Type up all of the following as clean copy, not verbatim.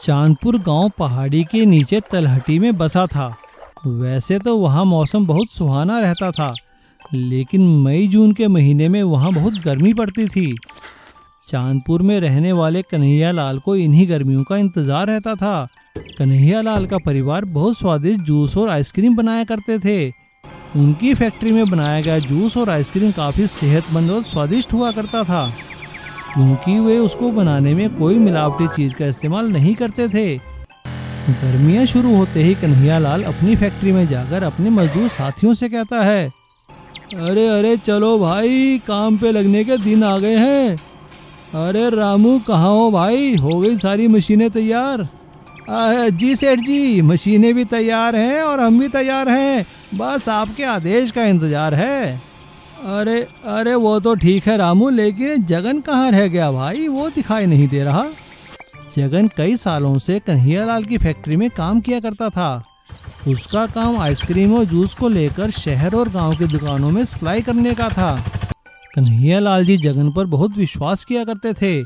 चांदपुर गांव पहाड़ी के नीचे तलहटी में बसा था। वैसे तो वहाँ मौसम बहुत सुहाना रहता था, लेकिन मई जून के महीने में वहाँ बहुत गर्मी पड़ती थी। चांदपुर में रहने वाले कन्हैया लाल को इन्हीं गर्मियों का इंतजार रहता था। कन्हैया लाल का परिवार बहुत स्वादिष्ट जूस और आइसक्रीम बनाया करते थे। उनकी फैक्ट्री में बनाया गया जूस और आइसक्रीम काफ़ी सेहतमंद और स्वादिष्ट हुआ करता था, क्योंकि वे उसको बनाने में कोई मिलावटी चीज़ का इस्तेमाल नहीं करते थे। गर्मियाँ शुरू होते ही कन्हैया लाल अपनी फैक्ट्री में जाकर अपने मजदूर साथियों से कहता है, अरे अरे चलो भाई, काम पे लगने के दिन आ गए हैं। अरे रामू कहाँ हो भाई, हो गई सारी मशीनें तैयार? जी सेठ जी, मशीनें भी तैयार हैं और हम भी तैयार हैं, बस आपके आदेश का इंतजार है। अरे अरे वो तो ठीक है रामू, लेकिन जगन कहाँ रह गया भाई, वो दिखाई नहीं दे रहा। जगन कई सालों से कन्हैया लाल की फैक्ट्री में काम किया करता था। उसका काम आइसक्रीम और जूस को लेकर शहर और गांव की दुकानों में सप्लाई करने का था। कन्हैया लाल जी जगन पर बहुत विश्वास किया करते थे,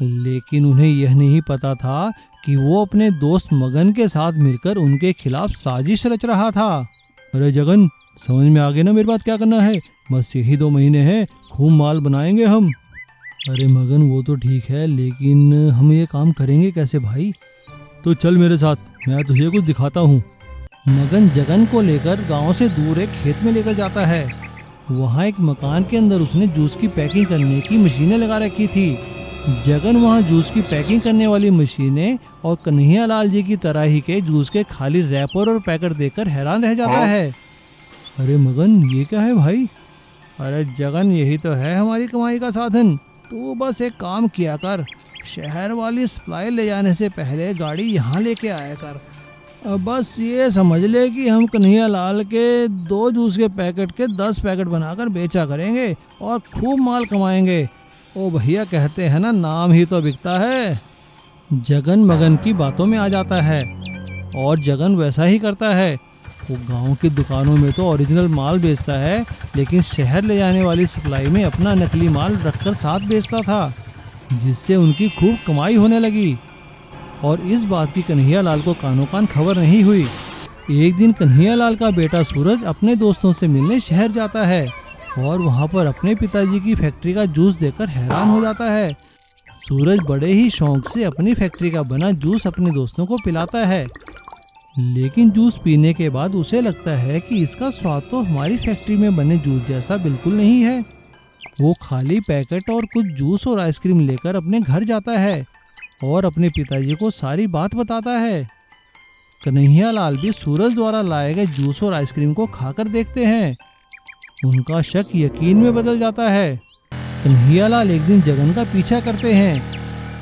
लेकिन उन्हें यह नहीं पता था कि वो अपने दोस्त मगन के साथ मिलकर उनके खिलाफ साजिश रच रहा था। अरे जगन, समझ में आ गया ना मेरी बात, क्या करना है? बस यही 2 महीने हैं, खूब माल बनाएंगे हम। अरे मगन वो तो ठीक है, लेकिन हम ये काम करेंगे कैसे भाई? तो चल मेरे साथ, मैं तुझे कुछ दिखाता हूँ। मगन जगन को लेकर गांव से दूर एक खेत में लेकर जाता है। वहाँ एक मकान के अंदर उसने जूस की पैकिंग करने की मशीनें लगा रखी थी। जगन वहाँ जूस की पैकिंग करने वाली मशीनें और कन्हैया लाल जी की तरह ही के जूस के खाली रैपर और पैकेट देखकर हैरान रह जाता है। अरे मगन, ये क्या है भाई? अरे जगन, यही तो है हमारी कमाई का साधन। तू बस एक काम किया कर, शहर वाली सप्लाई ले जाने से पहले गाड़ी यहाँ लेके आया कर। बस ये समझ ले कि हम कन्हैया लाल के 2 जूस के पैकेट के 10 पैकेट बनाकर बेचा करेंगे और खूब माल कमाएंगे। ओ भैया, कहते हैं ना, नाम ही तो बिकता है। जगन मगन की बातों में आ जाता है और जगन वैसा ही करता है। वो गांव की दुकानों में तो ओरिजिनल माल बेचता है, लेकिन शहर ले जाने वाली सप्लाई में अपना नकली माल रखकर साथ बेचता था, जिससे उनकी खूब कमाई होने लगी। और इस बात की कन्हैया लाल को कानों कान खबर नहीं हुई। एक दिन कन्हैया लाल का बेटा सूरज अपने दोस्तों से मिलने शहर जाता है और वहाँ पर अपने पिताजी की फैक्ट्री का जूस देखकर हैरान हो जाता है। सूरज बड़े ही शौक से अपनी फैक्ट्री का बना जूस अपने दोस्तों को पिलाता है, लेकिन जूस पीने के बाद उसे लगता है कि इसका स्वाद तो हमारी फैक्ट्री में बने जूस जैसा बिल्कुल नहीं है। वो खाली पैकेट और कुछ जूस और आइसक्रीम लेकर अपने घर जाता है और अपने पिताजी को सारी बात बताता है। कन्हैया लाल भी सूरज द्वारा लाए गए जूस और आइसक्रीम को खाकर देखते हैं। उनका शक यकीन में बदल जाता है। कन्हैया लाल एक दिन जगन का पीछा करते हैं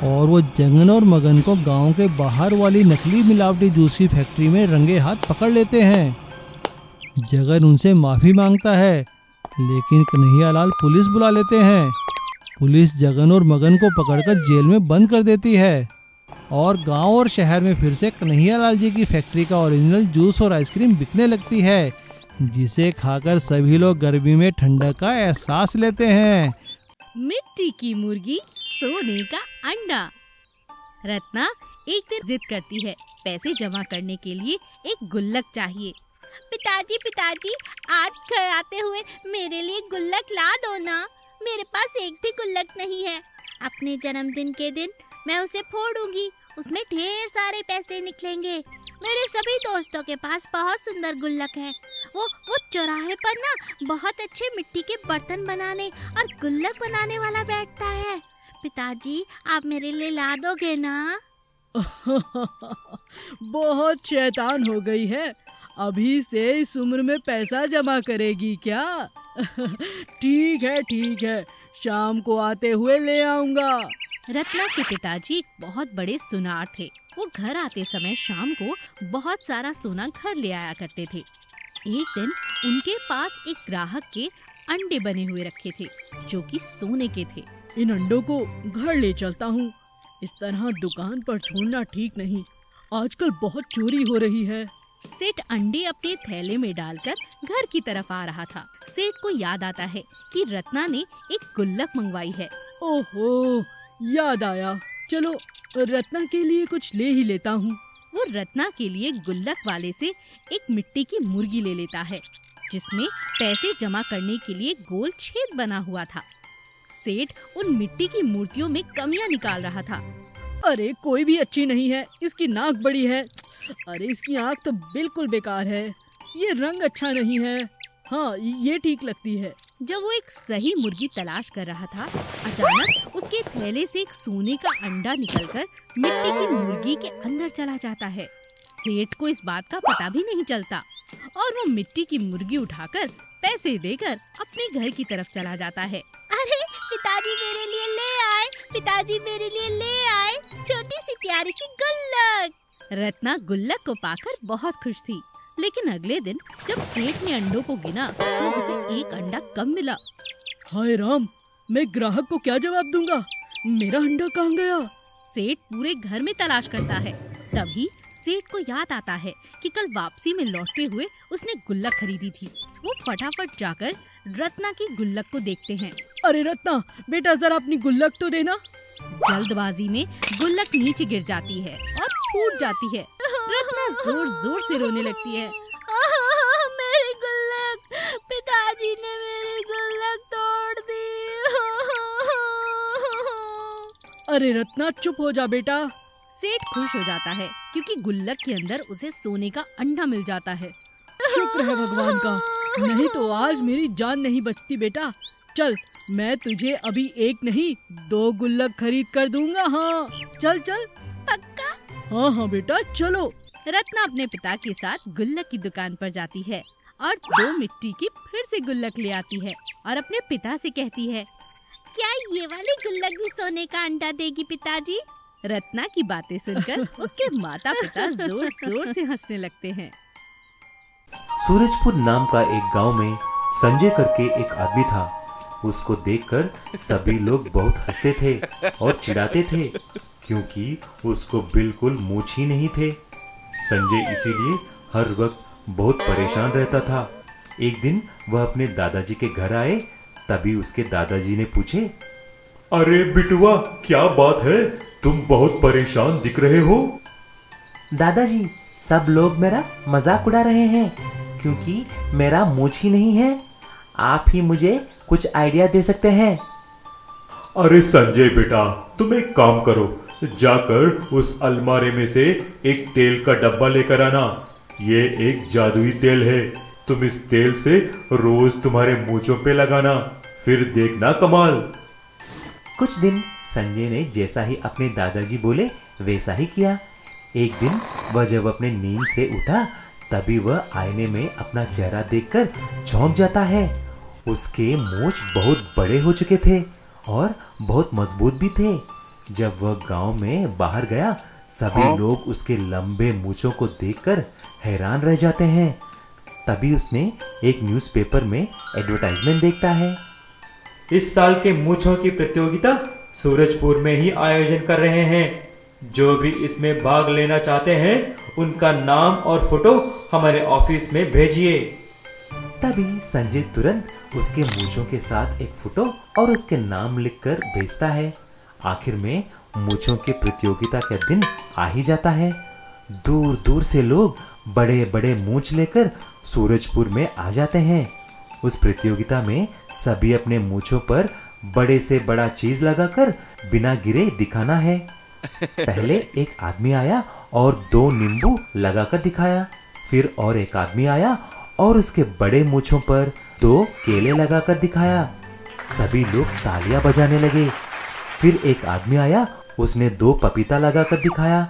और वो जगन और मगन को गांव के बाहर वाली नकली मिलावटी जूस की फैक्ट्री में रंगे हाथ पकड़ लेते हैं। जगन उनसे माफ़ी मांगता है, लेकिन कन्हैया लाल पुलिस बुला लेते हैं। पुलिस जगन और मगन को पकड़कर जेल में बंद कर देती है और गांव और शहर में फिर से कन्हैया लाल जी की फैक्ट्री का ओरिजिनल जूस और आइसक्रीम बिकने लगती है, जिसे खाकर सभी लोग गर्मी में ठंडक का एहसास लेते हैं। मिट्टी की मुर्गी, सोने का अंडा। रत्ना एक दिन जिद करती है, पैसे जमा करने के लिए एक गुल्लक चाहिए। पिताजी पिताजी, आज घर आते हुए मेरे लिए गुल्लक ला दो ना, मेरे पास एक भी गुल्लक नहीं है। अपने जन्मदिन के दिन मैं उसे फोड़ूंगी, उसमें ढेर सारे पैसे निकलेंगे। मेरे सभी दोस्तों के पास बहुत सुंदर गुल्लक है। वो चौराहे पर ना बहुत अच्छे मिट्टी के बर्तन बनाने और गुल्लक बनाने वाला बैठता है। पिताजी, आप मेरे लिए ला दोगे ना? बहुत शैतान हो गई है, अभी से इस उम्र में पैसा जमा करेगी क्या? ठीक है, शाम को आते हुए ले आऊंगा। रत्ना के पिताजी एक बहुत बड़े सुनार थे। वो घर आते समय शाम को बहुत सारा सोना घर ले आया करते थे। एक दिन उनके पास एक ग्राहक के अंडे बने हुए रखे थे, जो कि सोने के थे। इन अंडों को घर ले चलता हूँ, इस तरह दुकान पर छोड़ना ठीक नहीं, आजकल बहुत चोरी हो रही है। सेठ अंडे अपने थैले में डालकर घर की तरफ आ रहा था। सेठ को याद आता है कि रत्ना ने एक गुल्लक मंगवाई है। ओहो, याद आया, चलो रत्ना के लिए कुछ ले ही लेता हूँ। वो रत्ना के लिए गुल्लक वाले से एक मिट्टी की मुर्गी ले लेता है जिसमें पैसे जमा करने के लिए गोल छेद बना हुआ था। सेठ उन मिट्टी की मूर्तियों में कमियां निकाल रहा था। अरे कोई भी अच्छी नहीं है, इसकी नाक बड़ी है। अरे इसकी आँख तो बिल्कुल बेकार है। ये रंग अच्छा नहीं है। हाँ, ये ठीक लगती है। जब वो एक सही मुर्गी तलाश कर रहा था, अचानक उसके थैले से एक सोने का अंडा निकलकर मिट्टी की मुर्गी के अंदर चला जाता है। सेठ को इस बात का पता भी नहीं चलता और वो मिट्टी की मुर्गी उठाकर पैसे देकर अपने घर की तरफ चला जाता है। अरे पिताजी मेरे लिए ले आए, पिताजी मेरे लिए ले आए छोटी सी प्यारी सी गुल्लक। रत्ना गुल्लक को पाकर बहुत खुश थी, लेकिन अगले दिन जब सेठ ने अंडों को गिना तो उसे एक अंडा कम मिला। हाय राम, मैं ग्राहक को क्या जवाब दूंगा? मेरा अंडा कहाँ गया? सेठ पूरे घर में तलाश करता है। तभी सेठ को याद आता है कि कल वापसी में लौटते हुए उसने गुल्लक खरीदी थी। वो फटाफट जाकर रत्ना की गुल्लक को देखते हैं। अरे रत्ना, बेटा जरा अपनी गुल्लक तो देना। जल्दबाजी में गुल्लक नीचे गिर जाती है और फूट जाती है। रत्ना जोर जोर से रोने लगती है। मेरी गुल्लक, पिताजी ने मेरी गुल्लक तोड़ दी। अरे रत्ना चुप हो जा बेटा। सेठ खुश हो जाता है क्योंकि गुल्लक के अंदर उसे सोने का अंडा मिल जाता है। शुक्र है भगवान का, नहीं तो आज मेरी जान नहीं बचती बेटा। चल, मैं तुझे अभी एक नहीं 2 गुल्लक खरीद कर दूंगा। हाँ चल चल। पक्का? हाँ हाँ बेटा चलो। रत्ना अपने पिता के साथ गुल्लक की दुकान पर जाती है और 2 मिट्टी की फिर से गुल्लक ले आती है और अपने पिता से कहती है, क्या ये वाली गुल्लक भी सोने का अंडा देगी पिताजी? रत्ना की बातें सुनकर उसके माता पिता जोर जोर से हंसने लगते हैं। सूरजपुर नाम का एक गांव में संजय करके एक आदमी था। उसको देखकर सभी लोग बहुत हंसते थे और चिढ़ाते थे क्योंकि उसको बिल्कुल मूंछ ही नहीं थे। संजय इसीलिए हर वक्त बहुत परेशान रहता था। एक दिन वह अपने दादाजी के घर आए, तभी उसके दादाजी ने पूछे, अरे बिटुआ, क्या बात है, तुम बहुत परेशान दिख रहे हो? दादाजी, सब लोग मेरा मजाक उड़ा रहे हैं क्योंकि मेरा मूंछ ही नहीं है। आप ही मुझे कुछ आइडिया दे सकते हैं? अरे संजय बेटा, तुम एक काम करो, जाकर उस अलमारी में से एक तेल का डब्बा लेकर आना। ये एक जादुई तेल है। तुम इस तेल से रोज तुम्हारे मूंछों पे लगाना, फिर देखना कमाल। कुछ दिन संजय ने जैसा ही अपने दादाजी बोले वैसा ही किया। एक दिन वह जब अपने नींद से उठा, तभी वह आईने में अपना चेहरा देखकर चौंक जाता है। उसके मूंछ बहुत बड़े हो चुके थे और बहुत मजबूत भी थे। जब वह गांव में बाहर गया, सभी लोग उसके लंबे मूंछों को देखकर हैरान रह जाते हैं। तभी उसने एक न्यूज़पेपर में एडवर्टाइजमेंट देखता है। इस साल के मूंछों की प्रतियोगिता सूरजपुर में ही आयोजन कर रहे हैं। जो भी इसमें भाग लेना चाहते हैं, उनका नाम और फोटो हमारे ऑफिस में भेजिए। तभी संजय तुरंत उसके मूंछों के साथ एक फोटो और उसके नाम लिखकर भेजता है। आखिर में मूंछों की प्रतियोगिता का दिन आ ही जाता है। दूर दूर से लोग बड़े बड़े मूंछ लेकर सूरजपुर में आ जाते हैं। उस प्रतियोगिता में सभी अपने मूंछों पर बड़े से बड़ा चीज लगाकर बिना गिरे दिखाना है। पहले एक आदमी आया और 2 नींबू लगाकर दिखाया। फिर और एक आदमी आया और उसके बड़े मूंछों पर 2 केले लगाकर दिखाया। सभी लोग तालियां बजाने लगे। फिर एक आदमी आया, उसने 2 पपीता लगाकर दिखाया।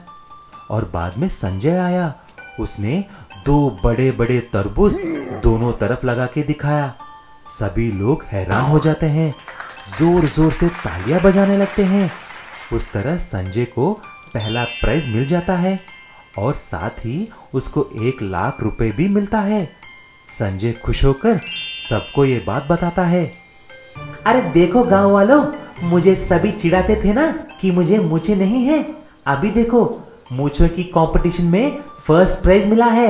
और बाद में संजय आया, उसने 2 बड़े बड़े तरबूज दोनों तरफ लगा के दिखाया। सभी लोग हैरान हो जाते हैं, जोर जोर से तालियां बजाने लगते हैं। उस तरह संजय को पहला प्राइज मिल जाता है और साथ ही उसको 1 लाख रुपए भी मिलता है। संजय खुश होकर सबको ये बात बताता है। अरे देखो गांव वालों, मुझे सभी चिढ़ाते थे ना कि मुझे मूंछें नहीं है। अभी देखो, मूंछों की कंपटीशन में फर्स्ट प्राइज मिला है।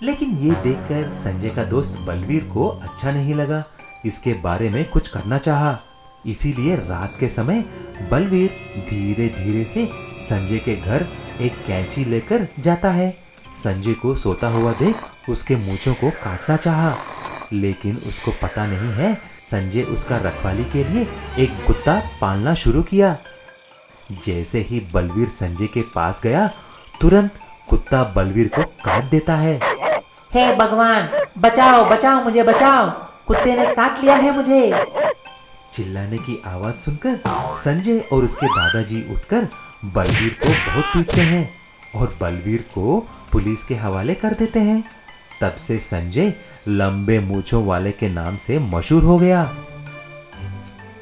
लेकिन ये देखकर संजय का दोस्त बलवीर को अच्छा नहीं लगा। इसके बारे में कुछ करना चाहा। इसीलिए रात के समय बलवीर धीरे धीरे से संजय के घर एक कैंची लेकर जाता है। संजय को सोता हुआ देख उसके मूंछों को काटना चाहा, लेकिन उसको पता नहीं है संजय उसका रखवाली के लिए एक कुत्ता पालना शुरू किया। जैसे ही बलवीर संजय के पास गया, तुरंत कुत्ता बलवीर को काट देता है। हे भगवान, बचाओ बचाओ, मुझे बचाओ, कुत्ते ने काट लिया है मुझे। चिल्लाने की आवाज सुनकर संजय और उसके दादाजी उठकर बलवीर को बहुत पीटते हैं और बलवीर को पुलिस के हवाले कर देते हैं। तब से संजय लंबे मूंछों वाले के नाम से मशहूर हो गया।